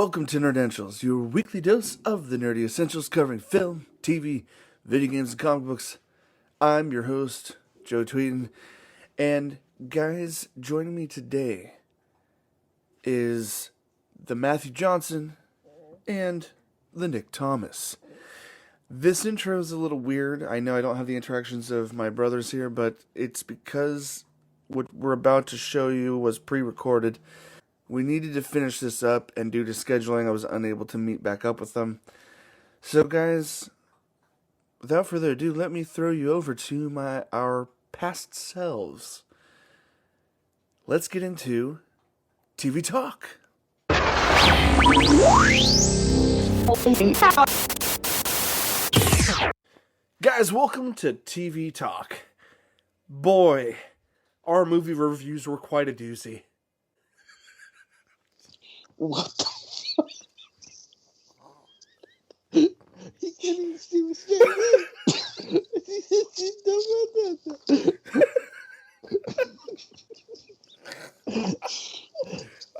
Welcome to Nerdentials, your weekly dose of the nerdy essentials covering film, TV, video games, and comic books. I'm your host, Joe Tweeden, and guys, joining me today is the Matthew Johnson and the Nick Thomas. This intro is a little weird. I know I don't have the interactions of my brothers here, but it's because what we're about to show you was pre-recorded. We needed to finish this up, and due to scheduling, I was unable to meet back up with them. So guys, without further ado, let me throw you over to our past selves. Let's get into TV Talk. Guys, welcome to TV Talk. Boy, our movie reviews were quite a doozy. What the fuck? He can't even see what's going on.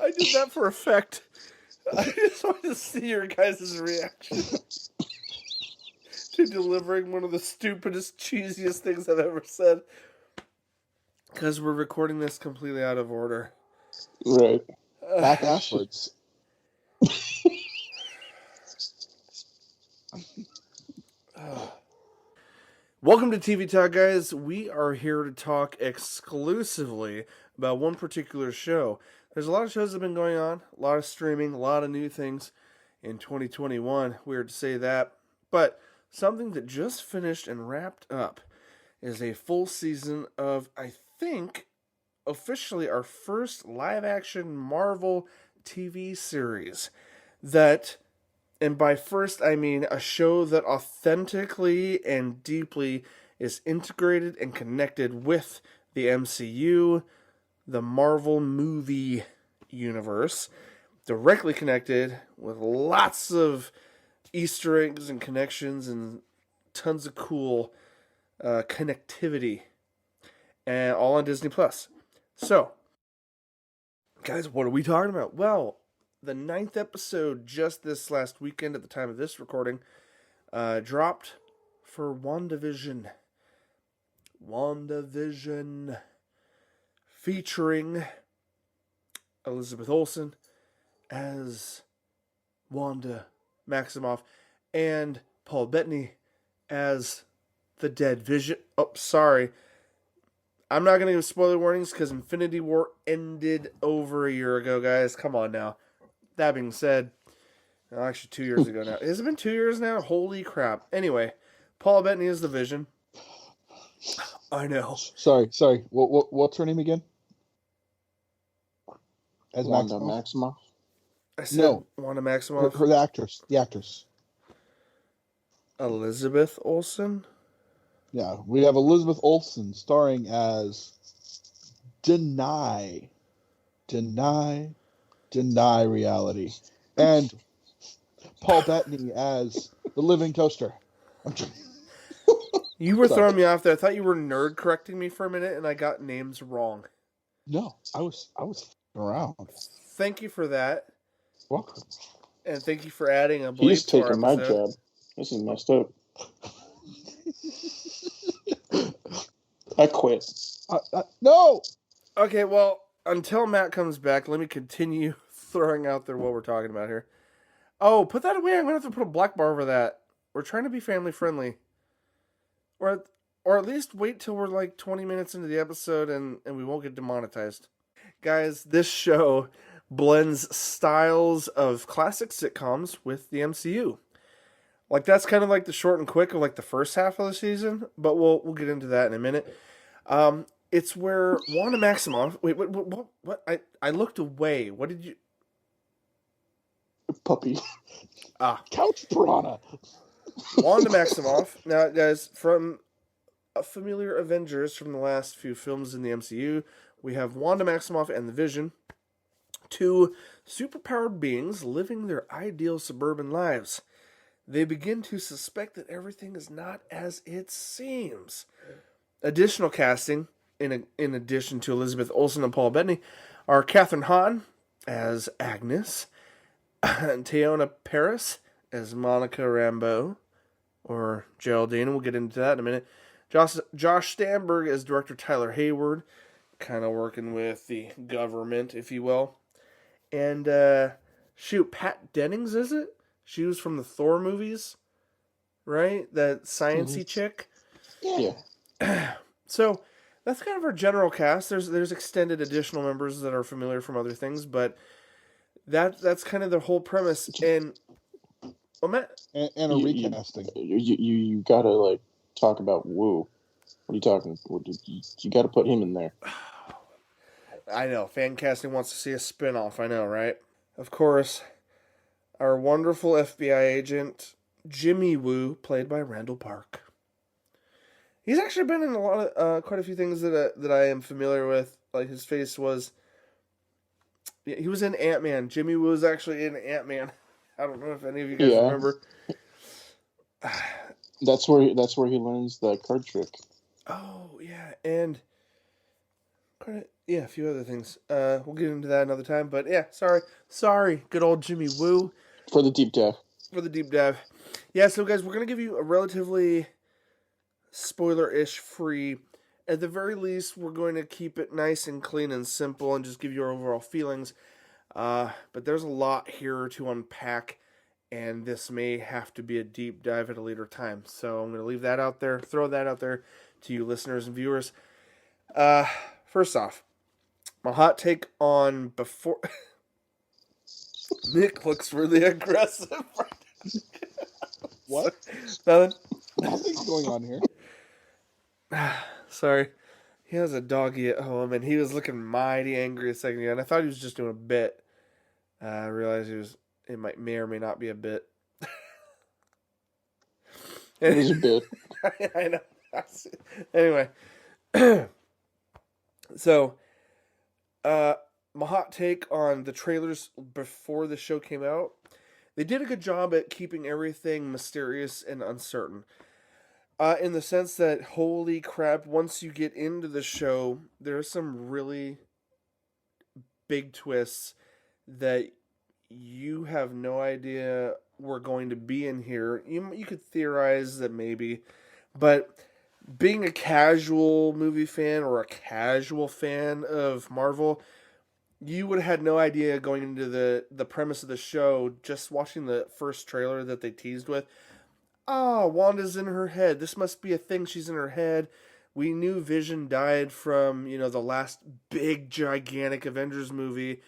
I did that for effect. I just wanted to see your guys' reaction to delivering one of the stupidest, cheesiest things I've ever said. Because we're recording this completely out of order. Right. Back afterwards. Welcome to TV Talk, guys. We are here to talk exclusively about one particular show. There's a lot of shows that have been going on, a lot of streaming, a lot of new things in 2021. Weird to say that. But something that just finished and wrapped up is a full season of, I think, officially our first live-action Marvel TV series that, and by first I mean a show that authentically and deeply is integrated and connected with the MCU, the Marvel movie universe, directly connected with lots of Easter eggs and connections and tons of cool connectivity, and all on Disney Plus. So, guys, what are we talking about? Well, the 9th episode just this last weekend at the time of this recording dropped for WandaVision. WandaVision featuring Elizabeth Olsen as Wanda Maximoff and Paul Bettany as the dead Vision. Oh, sorry. I'm not going to give spoiler warnings because Infinity War ended over a year ago, guys. Come on now. That being said, actually 2 years ago now. Has it been 2 years now? Holy crap. Anyway, Paul Bettany is the Vision. I know. Sorry. What's her name again? As Wanda Maximoff? I said Wanda Maximoff. Her the actress. Elizabeth Olsen? Yeah, we have Elizabeth Olsen starring as Deny Reality. And Paul Bettany as the Living Toaster. You were throwing me off there. I thought you were nerd correcting me for a minute, and I got names wrong. No, I was around. Thank you for that. Welcome. And thank you for adding a bleep. He's taking my job. This is messed up. I quit. No! Okay, well, until Matt comes back, let me continue throwing out there what we're talking about here. Oh, put that away. I'm going to have to put a black bar over that. We're trying to be family friendly. Or at least wait till we're like 20 minutes into the episode and we won't get demonetized. Guys, this show blends styles of classic sitcoms with the MCU. Like, that's kind of like the short and quick of like the first half of the season, but we'll get into that in a minute. It's where Wanda Maximoff... Wait, what? I looked away. What did you... Puppy. Couch piranha. Wanda Maximoff. Now, guys, from familiar Avengers from the last few films in the MCU, we have Wanda Maximoff and the Vision, two superpowered beings living their ideal suburban lives. They begin to suspect that everything is not as it seems. Additional casting, in addition to Elizabeth Olsen and Paul Bettany, are Kathryn Hahn as Agnes, And Teyonah Parris as Monica Rambeau, or Geraldine. We'll get into that in a minute. Josh Stamberg as Director Tyler Hayward, kind of working with the government, if you will. And, Pat Dennings, is it? She was from the Thor movies, right? That sciencey chick. Yeah. So that's kind of our general cast. There's extended additional members that are familiar from other things, but that's kind of the whole premise. And Matt, and a recasting. You gotta like talk about Woo. What are you talking? You gotta put him in there. I know fan casting wants to see a spinoff. I know, right? Of course, our wonderful FBI agent Jimmy Woo, played by Randall Park. He's actually been in a lot of quite a few things that I am familiar with. Like his face was, he was in Ant-Man. Jimmy Woo was actually in Ant-Man. I don't know if any of you guys remember. That's where he learns the card trick. Oh yeah, and a few other things. We'll get into that another time. But yeah, sorry, good old Jimmy Woo for the deep dive. Yeah, so guys, we're gonna give you a relatively spoiler-ish free. At the very least, we're going to keep it nice and clean and simple and just give you our overall feelings. But there's a lot here to unpack, and this may have to be a deep dive at a later time. So I'm going to leave that out there, throw that out there to you listeners and viewers. First off, my hot take on before... Nick looks really aggressive. What? Nothing? Nothing's going on here. Sorry. He has a doggy at home, and he was looking mighty angry a second ago, and I thought he was just doing a bit. I realized it may or may not be a bit. It is a bit. I know. Anyway. So, my hot take on the trailers before the show came out. They did a good job at keeping everything mysterious and uncertain. In the sense that, holy crap, once you get into the show, there are some really big twists that you have no idea were going to be in here. You could theorize that maybe, but being a casual movie fan or a casual fan of Marvel, you would have had no idea going into the premise of the show, just watching the first trailer that they teased with. Oh, Wanda's in her head. This must be a thing. She's in her head. We knew Vision died from, the last big, gigantic Avengers movie.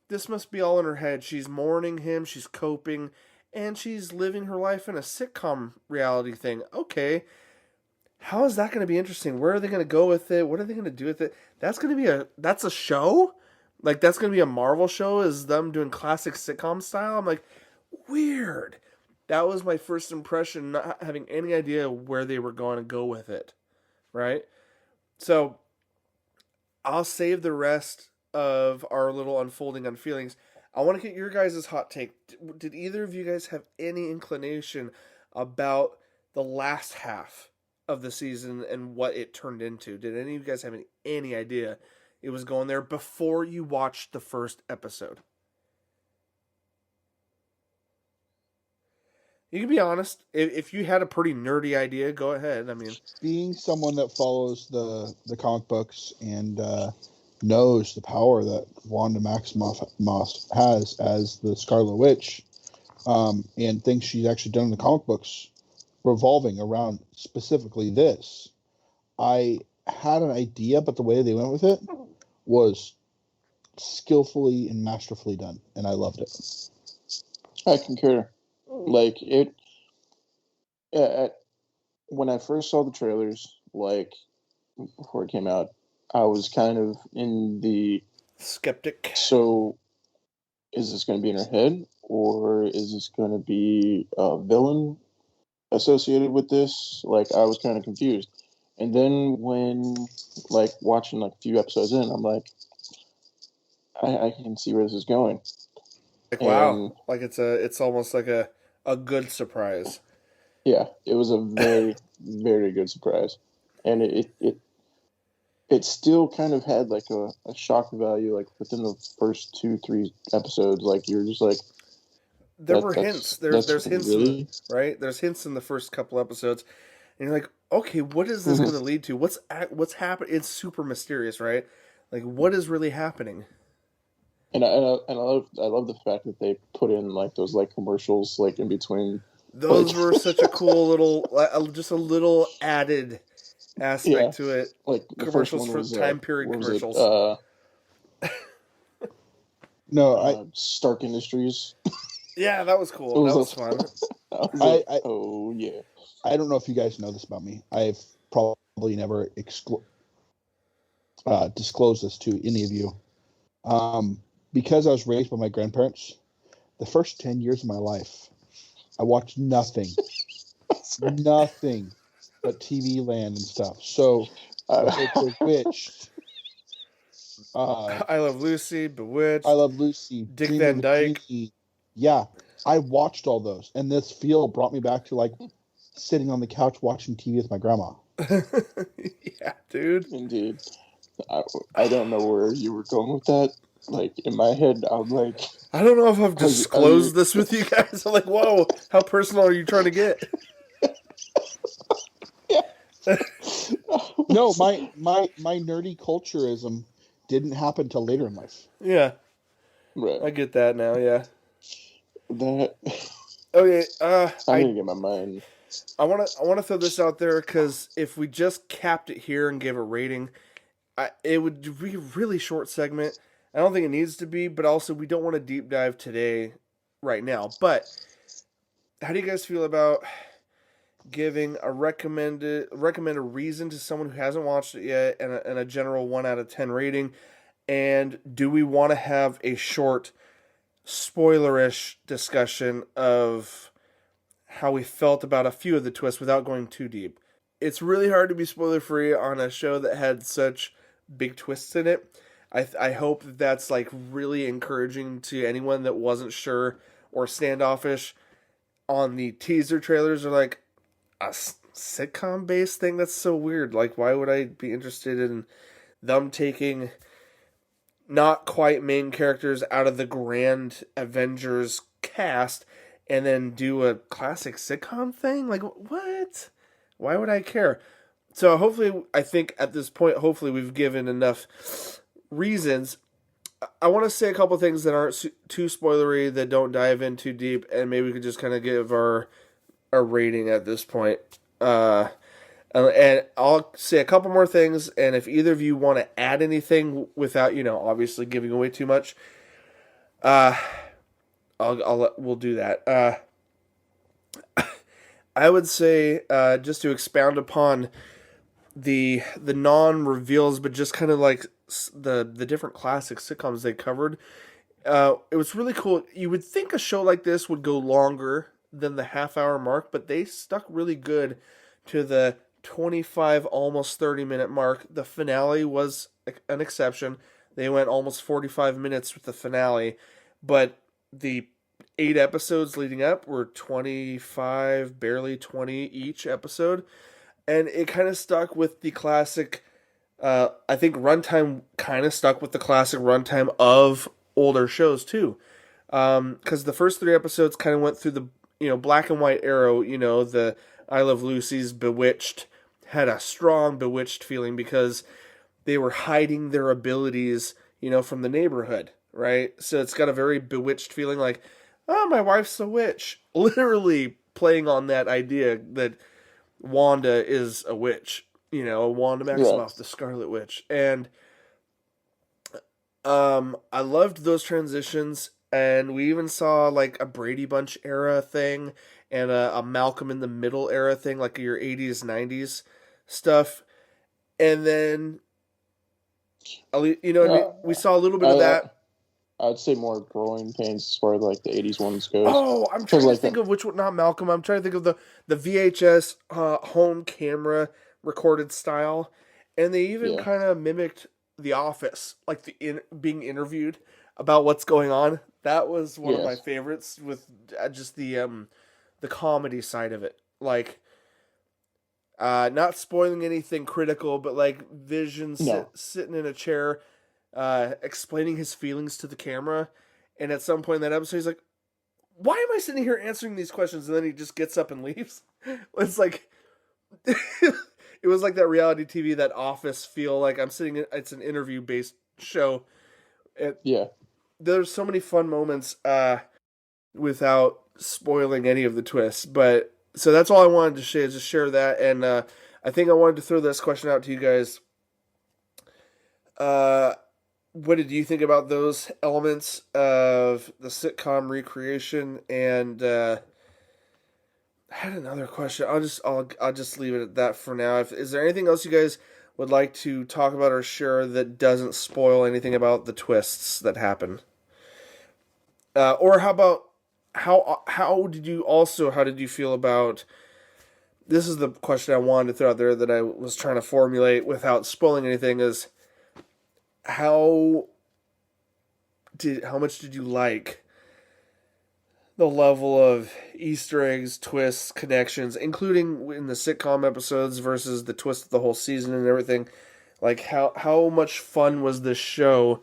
This must be all in her head. She's mourning him. She's coping. And she's living her life in a sitcom reality thing. Okay. How is that going to be interesting? Where are they going to go with it? What are they going to do with it? That's a show? Like, that's going to be a Marvel show? Is them doing classic sitcom style? I'm like, weird. That was my first impression, not having any idea where they were going to go with it, right? So, I'll save the rest of our little unfolding on feelings. I want to get your guys' hot take. Did either of you guys have any inclination about the last half of the season and what it turned into? Did any of you guys have any idea it was going there before you watched the first episode? You can be honest. If you had a pretty nerdy idea, go ahead. I mean, being someone that follows the comic books and knows the power that Wanda Maximoff has as the Scarlet Witch, and things she's actually done in the comic books revolving around specifically this, I had an idea, but the way they went with it was skillfully and masterfully done, and I loved it. I concur. Like it, when I first saw the trailers, like before it came out, I was kind of in the skeptic. So, is this going to be in her head, or is this going to be a villain associated with this? Like, I was kind of confused. And then when, like, watching like a few episodes in, I'm like, I can see where this is going. Like, wow, like it's almost like a good surprise. Yeah, it was a very, very good surprise. And it still kind of had like a shock value, like within the first 2-3 episodes. Like, you're just like, there were hints. There's hints in really right. There's hints in the first couple episodes, and you're like, okay, what is this going to lead to? What's happening? It's super mysterious, right? Like, what is really happening? And I love the fact that they put in like those like commercials like in between. Those Like, were such a cool little, just a little added aspect to it. like the first Commercials one for was time period what was it? commercials. No, Stark Industries. Yeah, that was cool. That was fun. I was like, I oh yeah. I don't know if you guys know this about me. I've probably never disclosed this to any of you. Because I was raised by my grandparents, the first 10 years of my life, I watched nothing but TV Land and stuff. So, Bewitched, I Love Lucy, Bewitched, I Love Lucy, Dick Dream Van of a Dyke. Genie. Yeah, I watched all those, and this feel brought me back to like sitting on the couch watching TV with my grandma. Yeah, dude. Indeed. I don't know where you were going with that. Like in my head, I'm like, I don't know if I've disclosed this with you guys. I'm like, whoa, how personal are you trying to get? No, my nerdy culturism didn't happen till later in life. Yeah, right. I get that now. Yeah. That Okay. I need to get my mind. I want to throw this out there because if we just capped it here and gave a rating, it would be a really short segment. I don't think it needs to be, but also we don't want to deep dive today, right now. But how do you guys feel about giving a recommended reason to someone who hasn't watched it yet, and a general 1 out of 10 rating? And do we want to have a short, spoilerish discussion of how we felt about a few of the twists without going too deep? It's really hard to be spoiler free on a show that had such big twists in it. I hope that's like really encouraging to anyone that wasn't sure or standoffish on the teaser trailers, or like a sitcom based thing. That's so weird. Like, why would I be interested in them taking not quite main characters out of the grand Avengers cast and then do a classic sitcom thing? Like, what? Why would I care? So hopefully, I think at this point, hopefully we've given enough reasons. I want to say a couple things that aren't too spoilery, that don't dive in too deep, and maybe we could just kind of give our rating at this point. And I'll say a couple more things, and if either of you want to add anything without, obviously giving away too much, we'll do that. I would say, just to expound upon the non-reveals, but just kind of like the different classic sitcoms they covered. It was really cool. You would think a show like this would go longer than the half-hour mark, but they stuck really good to the 25, almost 30-minute mark. The finale was an exception. They went almost 45 minutes with the finale, but the 8 episodes leading up were 25, barely 20 each episode. And it kind of stuck with the classic, I think runtime kind of stuck with the classic runtime of older shows too. Because the first 3 episodes kind of went through the, black and white era, the I Love Lucy's, Bewitched, had a strong Bewitched feeling because they were hiding their abilities, from the neighborhood, right? So it's got a very Bewitched feeling, like, oh, my wife's a witch. Literally playing on that idea that Wanda is a witch, Wanda Maximoff, the Scarlet Witch. And I loved those transitions, and we even saw like a Brady Bunch era thing and a Malcolm in the Middle era thing, like your 80s, 90s stuff. And then, we saw a little bit of that. I'd say more growing pains as far as like the 80s ones goes. Oh, I'm trying to think of which one, not Malcolm. I'm trying to think of the VHS home camera recorded style. And they even kind of mimicked The Office, like being interviewed about what's going on. That was one of my favorites, with just the comedy side of it. Like, not spoiling anything critical, but like Vision sitting in a chair, explaining his feelings to the camera, and at some point in that episode he's like, why am I sitting here answering these questions? And then he just gets up and leaves. It's like, it was like that reality TV, that Office feel. Like I'm sitting. It's an interview based show. Yeah. There's so many fun moments without spoiling any of the twists. But so that's all I wanted to share. Just share that, and I think I wanted to throw this question out to you guys. What did you think about those elements of the sitcom recreation? And I had another question. I'll just leave it at that for now. Is there anything else you guys would like to talk about or share that doesn't spoil anything about the twists that happen? Or how about how did you feel about, this is the question I wanted to throw out there that I was trying to formulate without spoiling anything, is how much did you like the level of Easter eggs, twists, connections, including in the sitcom episodes versus the twist of the whole season and everything? Like how much fun was this show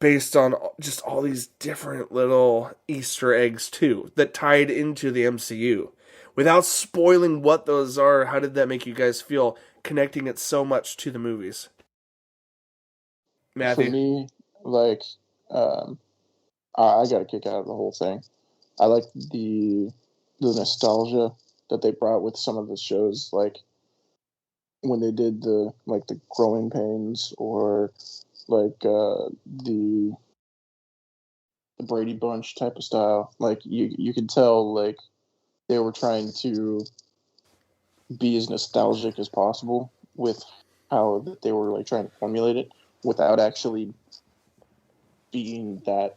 based on just all these different little Easter eggs too that tied into the MCU? Without spoiling what those are, how did that make you guys feel connecting it so much to the movies? For Matthew? me, like, I got a kick out of the whole thing. I like the nostalgia that they brought with some of the shows, like when they did the growing pains, or like the Brady Bunch type of style. Like you could tell like they were trying to be as nostalgic as possible with how that they were like trying to formulate it without actually being that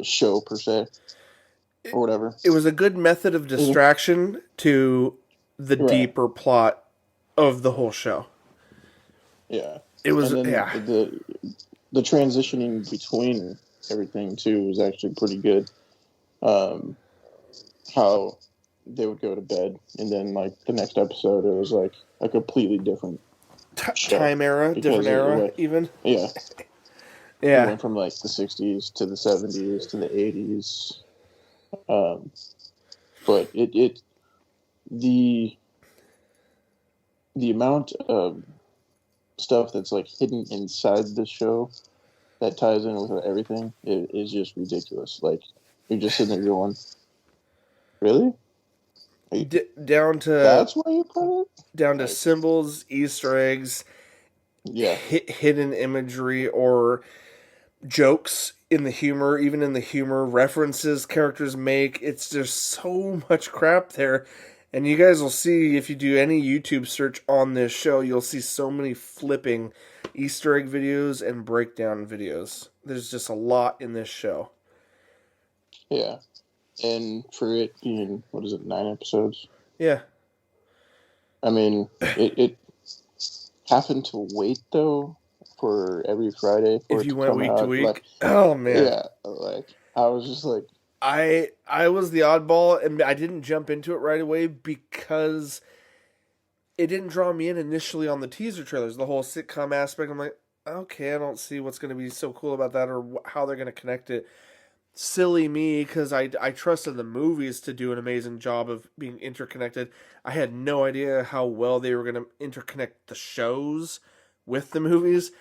show per se or whatever. It was a good method of distraction to the Right. deeper plot of the whole show. Yeah. It was, And then yeah. the transitioning between everything too was actually pretty good. How they would go to bed and then like the next episode it was like a completely different show. Time era, different era, even. Yeah. Yeah. It went from like the 60s to the 70s to the 80s. But the amount of stuff that's like hidden inside the show that ties in with everything is just ridiculous. Like you're just sitting there going, really? Down to That's why you put it? down to symbols, Easter eggs, Yeah. hidden imagery, or jokes in the humor, even in the humor, references characters make. It's just so much crap there. And you guys will see, if you do any YouTube search on this show, you'll see so many flipping Easter egg videos and breakdown videos. There's just a lot in this show. Yeah. And for it being, 9 episodes? Yeah. I mean, it happened to wait, though, for every Friday for if it you to went come week out. to week. Like, oh, man. yeah. Like, I was just like... I was the oddball, and I didn't jump into it right away because it didn't draw me in initially on the teaser trailers. The whole sitcom aspect, I'm like, okay, I don't see what's going to be so cool about that or how they're going to connect it. Silly me, because I trusted the movies to do an amazing job of being interconnected. I had no idea how well they were going to interconnect the shows with the movies.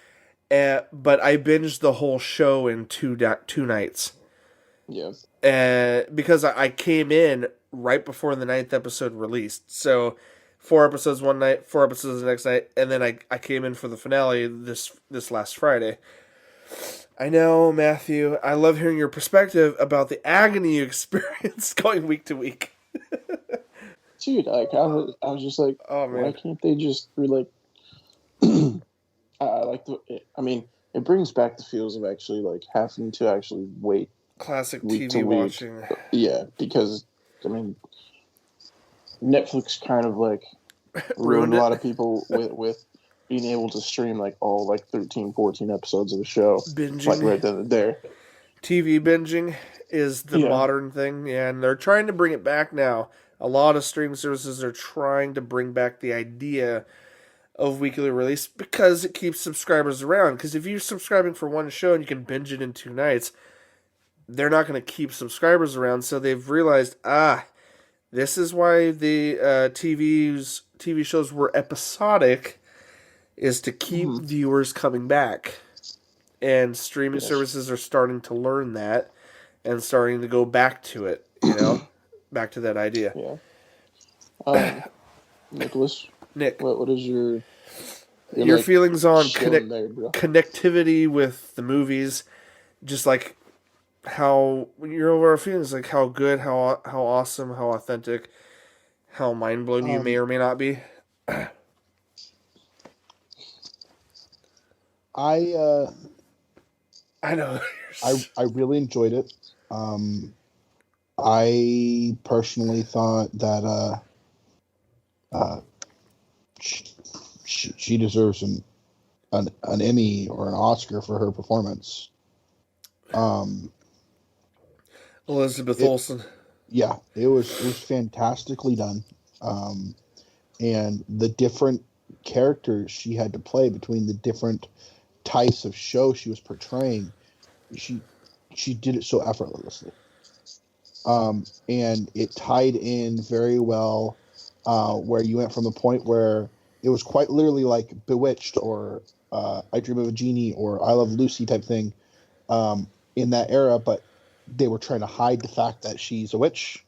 But I binged the whole show in two nights. Yeah. Because I came in right before the 9th episode released. So 4 episodes one night, 4 episodes the next night, and then I came in for the finale this last Friday. I know, Matthew, I love hearing your perspective about the agony you experienced going week to week. Dude, like I was just like, oh man, why can't they just like? I like I mean, it brings back the feels of actually like having to actually wait. Classic week TV watching. Yeah, because I mean, Netflix kind of like ruined a lot of people with being able to stream like all like 13, 14 episodes of the show. Binging. Like right then and there. TV binging is the modern thing, and they're trying to bring it back now. A lot of streaming services are trying to bring back the idea of weekly release because it keeps subscribers around. Because if you're subscribing for one show and you can binge it in 2 nights, they're not going to keep subscribers around. So they've realized, this is why the TV shows were episodic, is to keep viewers coming back. And streaming services are starting to learn that and starting to go back to it, back to that idea. Yeah. Nicholas, Nick, what is your feelings on connectivity with the movies? Just like how your overall feelings, like how good, how awesome, how authentic, how mind blown you may or may not be. I know. I really enjoyed it. I personally thought that she deserves an Emmy or an Oscar for her performance. Elizabeth Olsen. Yeah, it was fantastically done. And the different characters she had to play between the different types of show she was portraying, she did it so effortlessly. And it tied in very well, where you went from the point where it was quite literally like Bewitched or I Dream of a Genie or I Love Lucy type thing, in that era, but they were trying to hide the fact that she's a witch,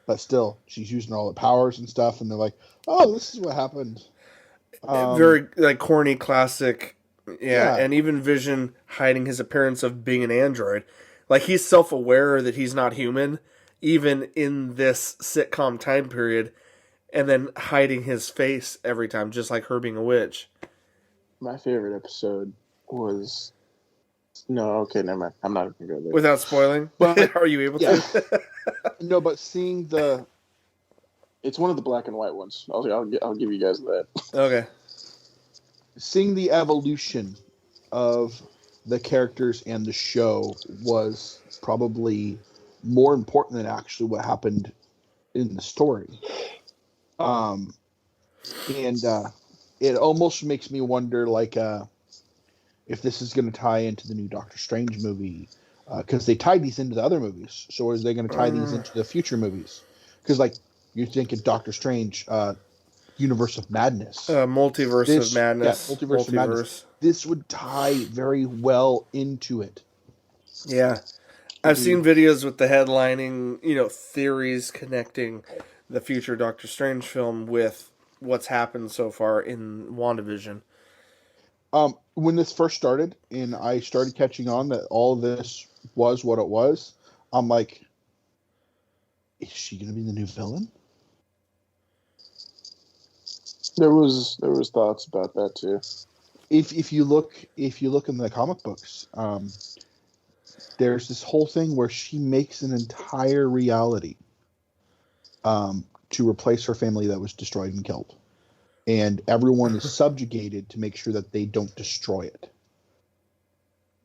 but still she's using all the powers and stuff, and they're like, oh, this is what happened. Very like corny classic. Yeah, and even Vision hiding his appearance of being an android. Like, he's self-aware that he's not human, even in this sitcom time period, and then hiding his face every time, just like her being a witch. My favorite episode was... No, okay, never mind. I'm not going to go there. Without spoiling? But, are you able to? No, but seeing the... It's one of the black and white ones. I'll give you guys that. Okay. Seeing the evolution of the characters and the show was probably more important than actually what happened in the story. And it almost makes me wonder, like, if this is going to tie into the new Doctor Strange movie, because they tied these into the other movies. So are they going to tie these into the future movies? Because, like, you're thinking Doctor Strange, Universe of Madness. Multiverse of Madness. Yeah, Multiverse of Madness. This would tie very well into it. Yeah. I've seen videos with the headlining, theories connecting the future Doctor Strange film with what's happened so far in WandaVision. When this first started and I started catching on that all of this was what it was, I'm like, is she going to be the new villain? There was thoughts about that too. If you look in the comic books, there's this whole thing where she makes an entire reality to replace her family that was destroyed and killed, and everyone is subjugated to make sure that they don't destroy it.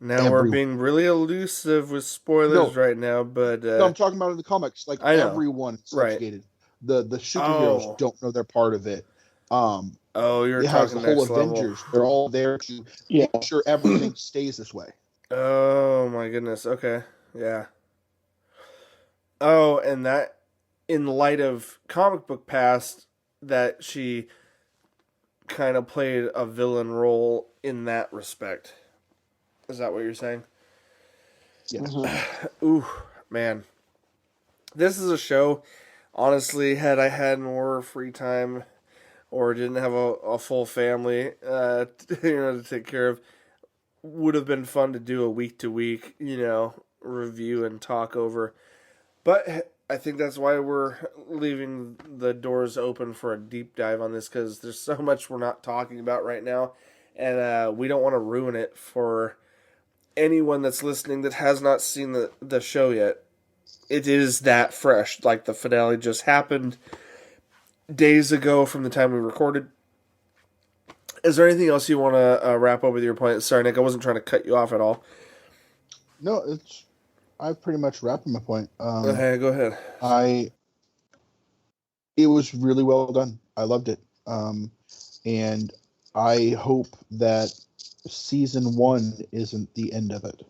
Now we're being really elusive with spoilers right now, but no, I'm talking about in the comics. Like, everyone is subjugated. Right. The superheroes don't know they're part of it. You're talking the whole next Avengers. level. They're all there to make sure everything stays this way. Oh my goodness. Okay. Yeah. Oh, and that, in light of comic book past, that she kind of played a villain role in that respect. Is that what you're saying? Yeah. Ooh, man. This is a show, honestly, had I had more free time or didn't have a full family to take care of, would have been fun to do a week-to-week, review and talk over. But I think that's why we're leaving the doors open for a deep dive on this, because there's so much we're not talking about right now, and we don't want to ruin it for anyone that's listening that has not seen the show yet. It is that fresh. Like, the finale just happened days ago from the time we recorded. Is there anything else you want to wrap up with your point? Sorry, Nick, I wasn't trying to cut you off at all. No, I've pretty much wrapped my point. Okay, go ahead. It was really well done. I loved it. And I hope that season 1 isn't the end of it.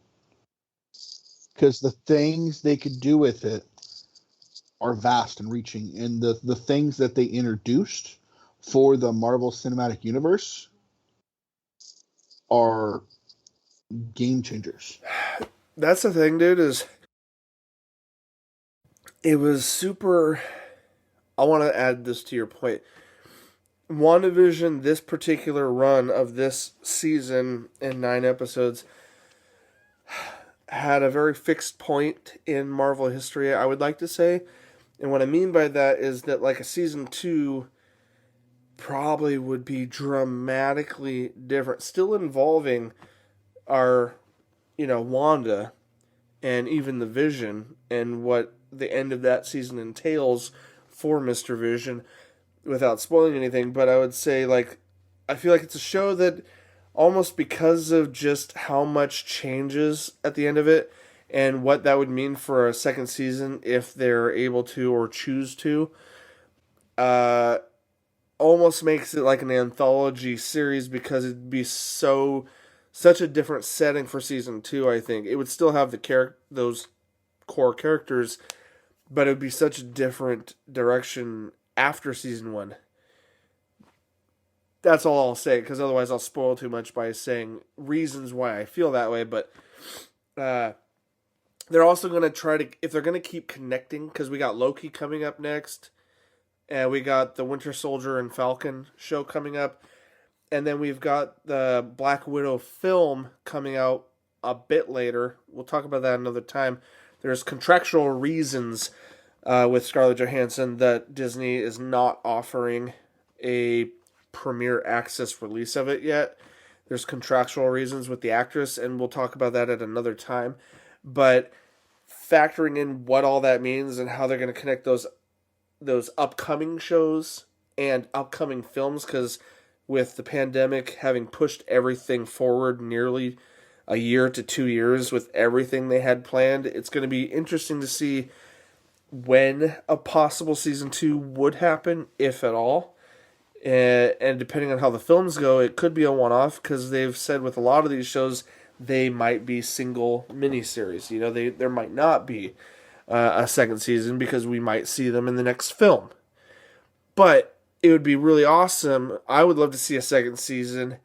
Because the things they could do with it are vast and reaching. And the things that they introduced for the Marvel Cinematic Universe are game changers. That's the thing, dude, is it was super... I want to add this to your point. WandaVision, this particular run of this season in 9 episodes, had a very fixed point in Marvel history, I would like to say. And what I mean by that is that like a season 2 probably would be dramatically different. Still involving our, Wanda and even the Vision and what the end of that season entails for Mr. Vision without spoiling anything. But I would say, I feel like it's a show that almost because of just how much changes at the end of it and what that would mean for a second season if they're able to or choose to, almost makes it like an anthology series because it'd be such a different setting for season 2. I think it would still have those core characters, but it would be such a different direction after season 1. That's all I'll say, because otherwise I'll spoil too much by saying reasons why I feel that way. But they're also going to try to, if they're going to keep connecting, because we got Loki coming up next, and we got the Winter Soldier and Falcon show coming up, and then we've got the Black Widow film coming out a bit later. We'll talk about that another time. There's contractual reasons with Scarlett Johansson that Disney is not offering a premiere access release of it yet. There's contractual reasons with the actress, and we'll talk about that at another time. But factoring in what all that means and how they're going to connect those upcoming shows and upcoming films, because with the pandemic having pushed everything forward nearly a year to 2 years with everything they had planned, it's going to be interesting to see when a possible season 2 would happen, if at all. And depending on how the films go, it could be a one-off, because they've said with a lot of these shows they might be single miniseries. There might not be a second season because we might see them in the next film. But it would be really awesome. I would love to see a second season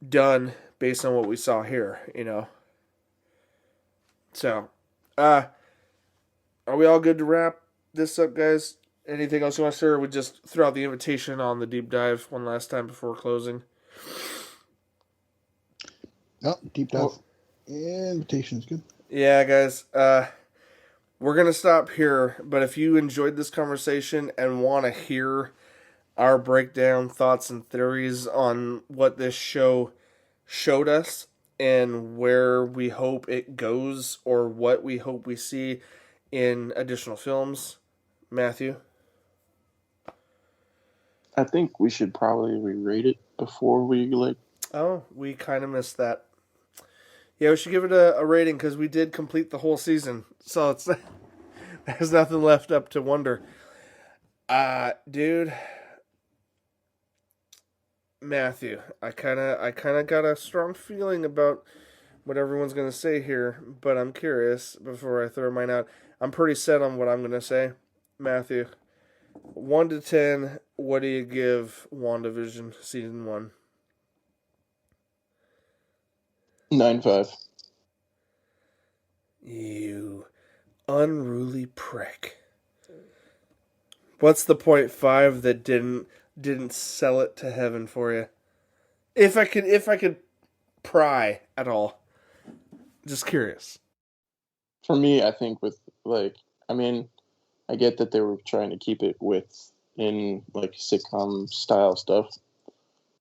done based on what we saw here, So, are we all good to wrap this up, guys? Anything else you want to say, or we just throw out the invitation on the deep dive one last time before closing? Oh, deep dive. Invitation is good. Yeah, guys. We're going to stop here, but if you enjoyed this conversation and want to hear our breakdown, thoughts, and theories on what this show showed us and where we hope it goes or what we hope we see in additional films, Matthew? I think we should probably re-rate it before we Oh, we kind of missed that. Yeah, we should give it a rating because we did complete the whole season, so it's there's nothing left up to wonder. Dude, Matthew, I kind of got a strong feeling about what everyone's gonna say here, but I'm curious before I throw mine out. I'm pretty set on what I'm gonna say, Matthew. 1 to 10, what do you give WandaVision season 1? 9.5. You unruly prick. What's the 0.5 that didn't sell it to heaven for you? If I could pry at all. Just curious. For me, I think I get that they were trying to keep it in sitcom style stuff.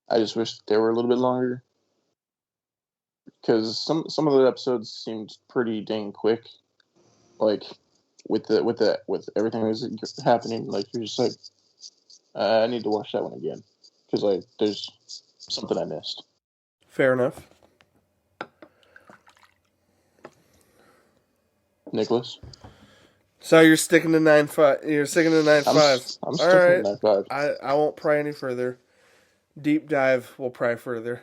I just wish they were a little bit longer, because some of the episodes seemed pretty dang quick. Like with everything that was happening, you're just like, I need to watch that one again because there's something I missed. Fair enough. Nicholas? So you're sticking to 9.5. You're sticking to 9.5. I'm sticking to 9.5. I won't pry any further. deep dive, we'll pry further.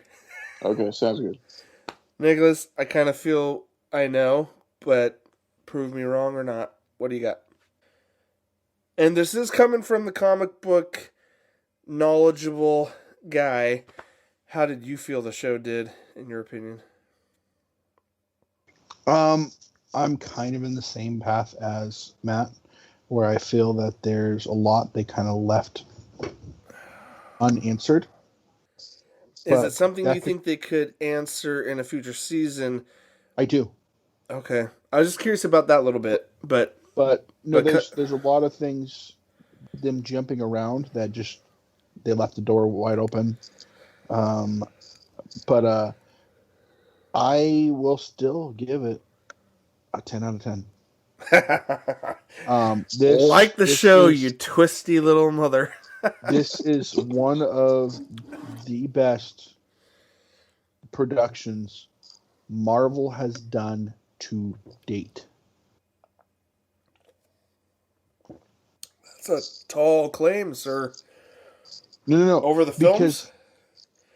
Okay, sounds good. Nicholas, I kind of feel I know, but prove me wrong or not. What do you got? And this is coming from the comic book knowledgeable guy. How did you feel the show did, in your opinion? I'm kind of in the same path as Matt, where I feel that there's a lot they kind of left unanswered. Is it But something you that could, think they could answer in a future season? I do. Okay, I was just curious about that a little bit, But no, but there's a lot of things them jumping around that just they left the door wide open. Um, but I will still give it a 10 out of 10. Like the This show, is you twisty little mother. this is one of the best productions Marvel has done to date. That's a tall claim, sir. No. Over the Because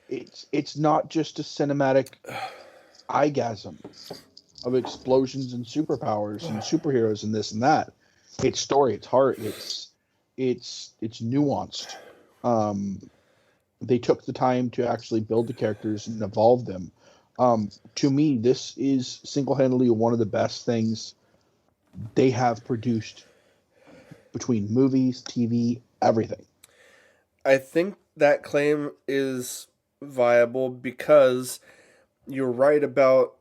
films? it's not just a cinematic eyegasm of explosions and superpowers and superheroes and this and that. It's story, it's heart, it's nuanced. They took the time to actually build the characters and evolve them. To me, this is single-handedly one of the best things they have produced between movies, TV, everything. I think that claim is viable because you're right about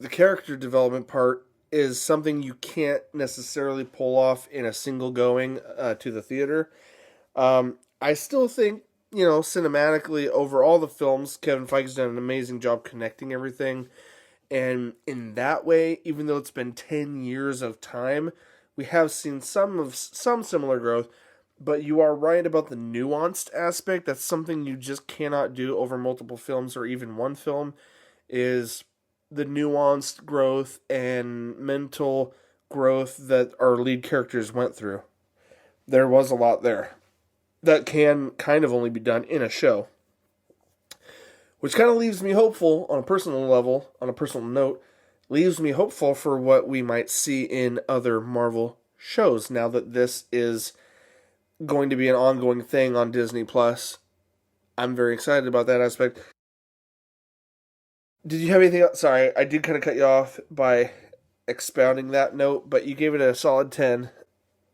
the character development part is something you can't necessarily pull off in a single going to the theater. I still think, cinematically over all the films, Kevin Feige's done an amazing job connecting everything. And in that way, even though it's been 10 years of time, we have seen some similar growth, but you are right about the nuanced aspect. That's something you just cannot do over multiple films or even one film is the nuanced growth and mental growth that our lead characters went through. There was a lot there that can kind of only be done in a show. Which kind of leaves me hopeful on a personal level, on a personal note, leaves me hopeful for what we might see in other Marvel shows now that this is going to be an ongoing thing on Disney Plus. I'm very excited about that aspect. Did you have anything else? Sorry, I did kind of cut you off by expounding that note, but you gave it a solid 10,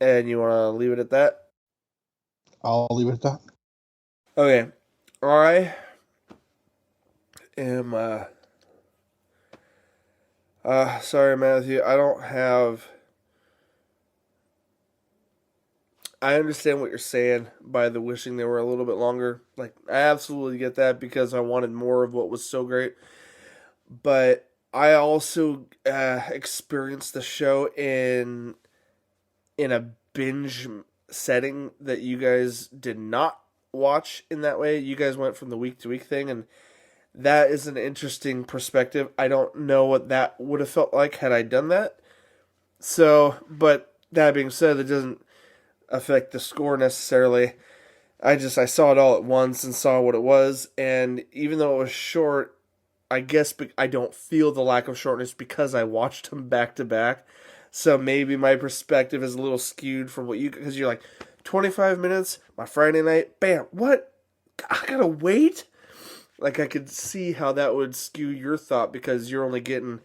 and you want to leave it at that? I'll leave it at that. Okay. I am, sorry, Matthew, I don't have... I understand what you're saying by the wishing they were a little bit longer. Like, I absolutely get that because I wanted more of what was so great. But I also experienced the show in a binge setting that you guys did not watch in that way. You guys went from the week to week thing, and that is an interesting perspective. I don't know what that would have felt like had I done that. So, but that being said, it doesn't affect the score necessarily. I saw it all at once and saw what it was, and even though it was short, I guess I don't feel the lack of shortness because I watched them back to back. So maybe my perspective is a little skewed from what because you're like 25 minutes, my Friday night, bam, what? I gotta wait? Like I could see how that would skew your thought because you're only getting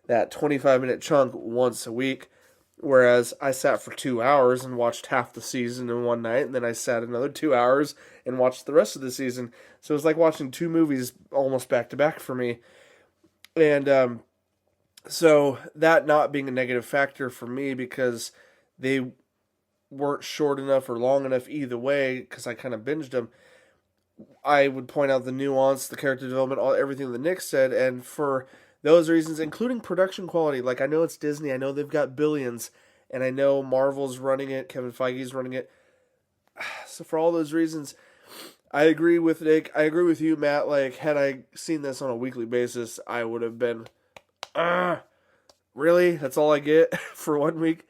that 25-minute chunk once a week. Whereas I sat for 2 hours and watched half the season in one night, and then I sat another 2 hours and watched the rest of the season. So it was like watching two movies almost back to back for me. And so that not being a negative factor for me because they weren't short enough or long enough either way, because I kind of binged them, I would point out the nuance, the character development, everything that Nick said, and for those reasons, including production quality. Like, I know it's Disney, I know they've got billions, and I know Marvel's running it, Kevin Feige's running it. So for all those reasons, I agree with Nick. I agree with you, Matt. Like, had I seen this on a weekly basis, I would have been, really? That's all I get for 1 week?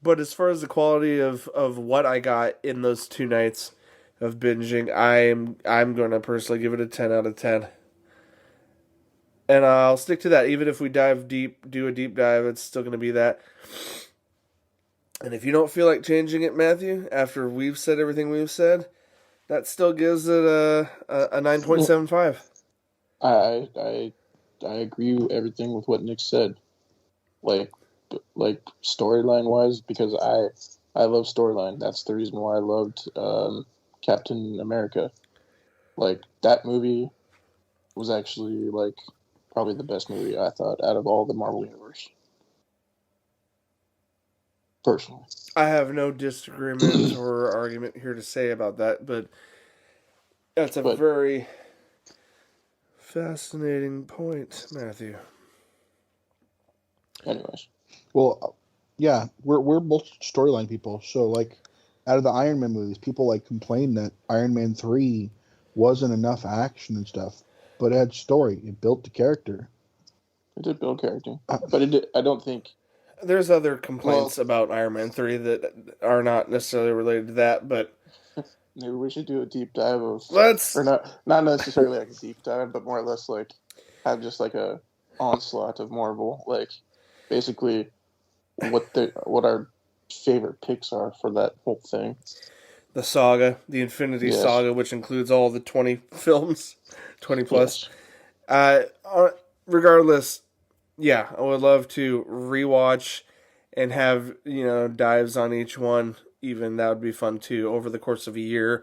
But as far as the quality of what I got in those 2 nights, of binging. I'm going to personally give it a 10 out of 10. And I'll stick to that. Even if we do a deep dive, it's still going to be that. And if you don't feel like changing it, Matthew, after we've said everything we've said, that still gives it a 9.75. I agree with everything with what Nick said. Like storyline wise, because I love storyline. That's the reason why I loved Captain America. Like, that movie was actually like probably the best movie I thought out of all the Marvel universe. Personally, I have no disagreement or argument here to say about that, but that's a very fascinating point, Matthew. Anyways, well, yeah, we're both storyline people. So, like, out of the Iron Man movies, people like complain that Iron Man 3 wasn't enough action and stuff, but it had story. It built the character. it did build character, but it did, I don't think. There's other complaints about Iron Man 3 that are not necessarily related to that, but Maybe we should do a deep dive of... let's... Or not necessarily like a deep dive, but more or less like have just like a onslaught of Marvel. Like, basically what our favorite picks are for that whole thing. The saga, the Infinity Saga, which includes all the 20 films, 20 plus. Yes. Regardless, yeah, I would love to rewatch and have, dives on each one. Even that would be fun too. Over the course of a year,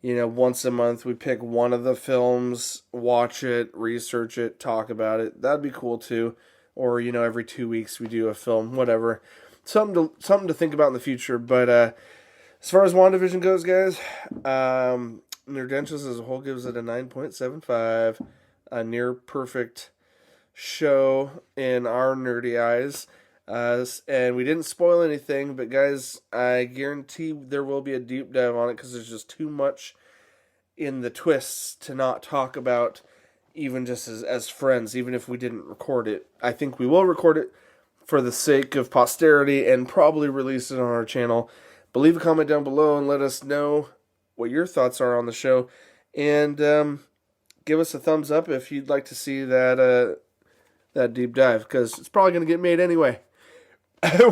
once a month we pick one of the films, watch it, research it, talk about it. That'd be cool too. Or every 2 weeks we do a film, whatever. Something to think about in the future. But as far as WandaVision goes, guys, Nerdentials as a whole gives it a 9.75, a near perfect show in our nerdy eyes. And we didn't spoil anything, but guys, I guarantee there will be a deep dive on it because there's just too much in the twists to not talk about, even just as friends, even if we didn't record it. I think we will record it for the sake of posterity and probably release it on our channel. But leave a comment down below and let us know what your thoughts are on the show. And give us a thumbs up if you'd like to see that deep dive, because it's probably going to get made anyway,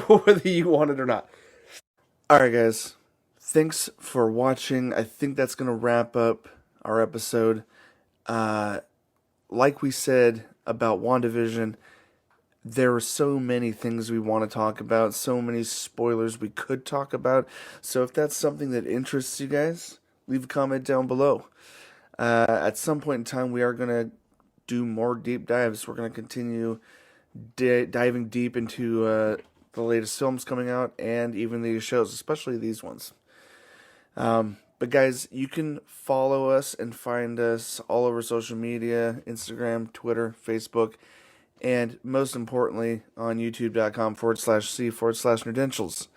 whether you want it or not. Alright, guys. Thanks for watching. I think that's going to wrap up our episode. Like we said about WandaVision, there are so many things we want to talk about, so many spoilers we could talk about. So if that's something that interests you guys, leave a comment down below. At some point in time, we are going to do more deep dives. We're going to continue diving deep into the latest films coming out and even these shows, especially these ones. But guys, you can follow us and find us all over social media, Instagram, Twitter, Facebook, and most importantly on youtube.com/c/Nerdentials.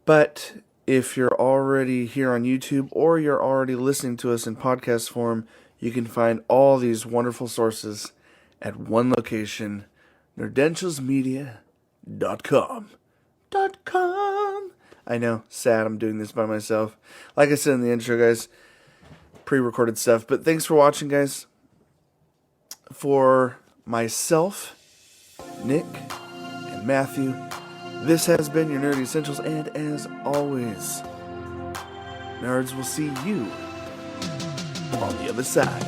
But if you're already here on YouTube or you're already listening to us in podcast form, you can find all these wonderful sources at one location, nerdentialsmedia.com. I know, sad I'm doing this by myself. Like I said in the intro, guys, pre-recorded stuff. But thanks for watching, guys. For myself, Nick, and Matthew, this has been your Nerdy Essentials. And as always, nerds, will see you on the other side.